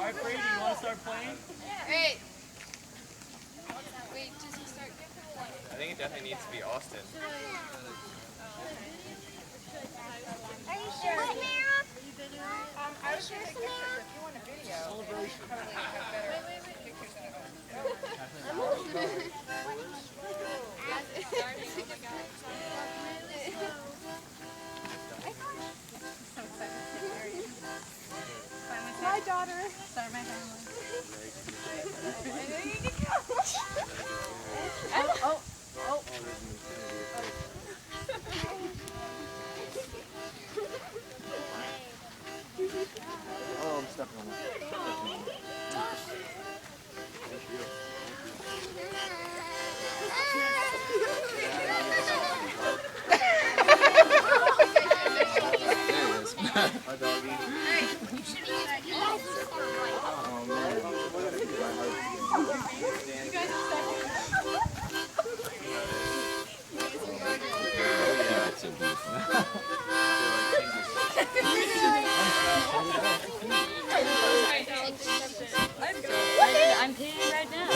Alright, Brady, you want to start playing? Hey. Wait, does he start? I think it definitely needs to be Austin. Are you sure, Samara? I was sure, Samara? If you want a video. Celebration. My daughter. Sorry, my family. Oh. Oh, I'm stepping on it. My doggy. Hey, you should have used Oh man. You guys are second. Yeah, it's so beautiful. I'm peeing right now.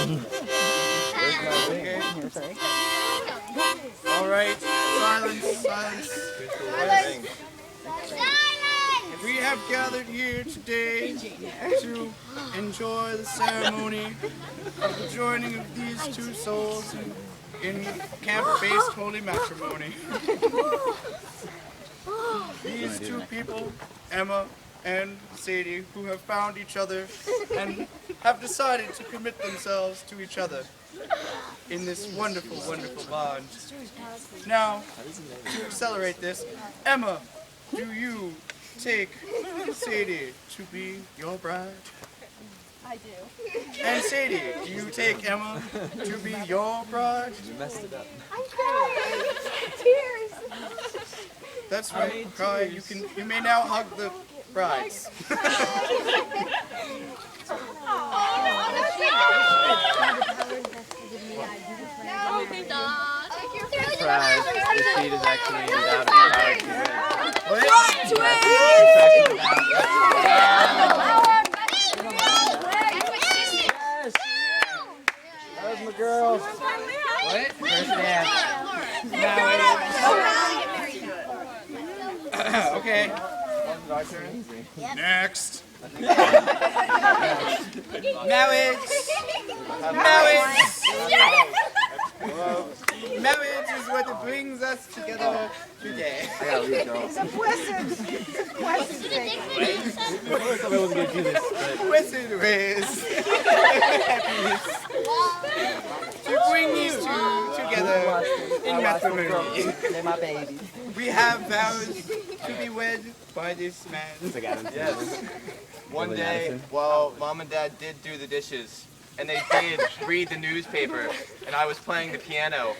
Okay. All right, silence. We have gathered here today to enjoy the ceremony of the joining of these two souls in camp-based holy matrimony. These two people, Emma and Sadie, who have found each other and have decided to commit themselves to each other in this wonderful, wonderful bond. Now, to accelerate this, Emma, do you take Sadie to be your bride? I do. And Sadie, do you take Emma to be your bride? You messed it up. I'm crying. Tears. That's right, cry. You may now hug the brides. Surprise, the seed is actually endowed with power to win. That was my girl. What? First dance. Okay. My turn. Next. Marriage is what brings us together today. I gotta leave, girl. It's a blessing. It's a blessing. I thought I wasn't gonna do this, but Blessed race. Happiness. To bring these two together in matrimony. they're my baby. We have vows to be wed by this man. Yes. One day, while Mom and Dad did do the dishes, and they did read the newspaper, and I was playing the piano,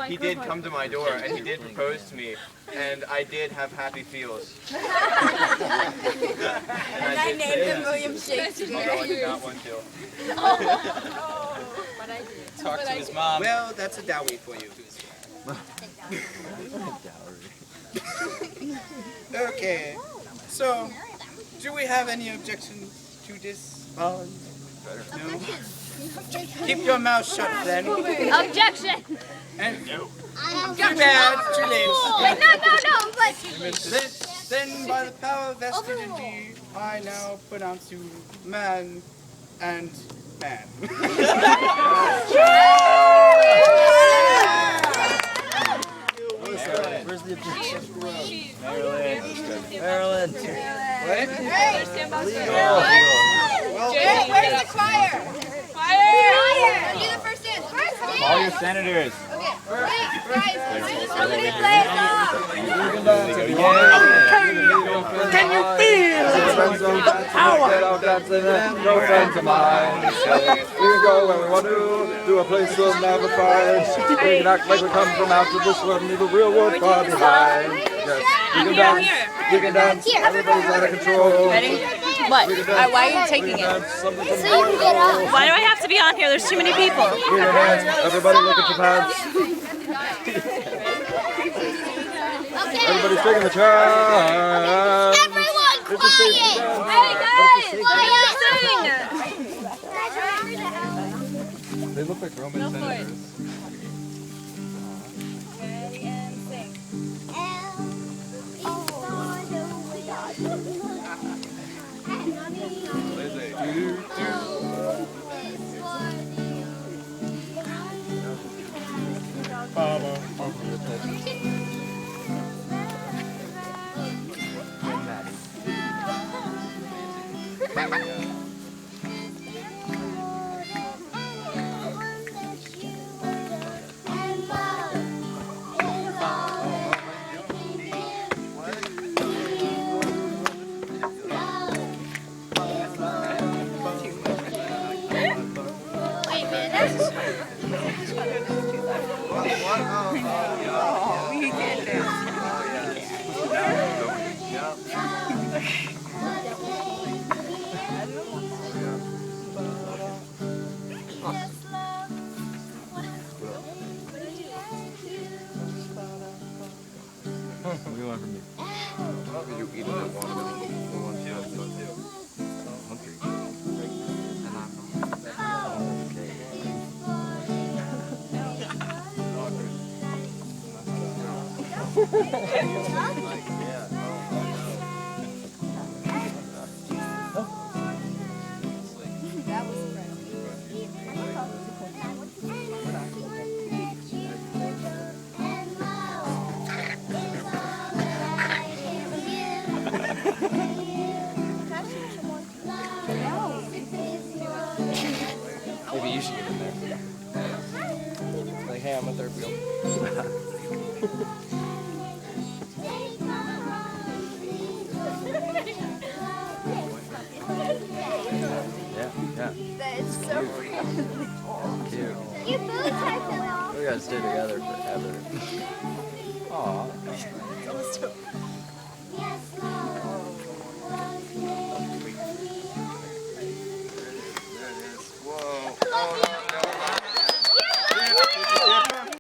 he did come to my door, and he did propose to me, and I did have happy feels. And I named him William Shakespeare. Although I did not want to. Talk to his mom. Well, that's a dowry for you. Okay, so do we have any objections to this bond? No? Keep your mouth shut then. Objection! And too bad, too late. Wait, no, but Then by the power vested in me, I now pronounce you man and man. Where's the objection? Maryland. What? Legal. Where's the choir? Choir! Do the first dance. All your senators. Okay. Wait, guys. somebody play a song. Can you feel the power? No friends of mine. We can go where we want to a place we'll never find. We can act like we come from out of this world and leave a real world far behind. Yes. We can dance. Everybody's out of control. Ready? What? Why are you taking it? So you can get up. Why do I have to be on here? There's too many people. We can dance. Everybody look at your pants. Everybody's taking the chance. Everyone quiet! Hey guys! Quiet! They look like Roman senators. Ready and sing. What do you want from me? You eat it at one. Maybe you should get in there. Like, hey, I'm a third wheel. Yeah. That's so Cute. You both type them off. We gotta stay together forever. Aw.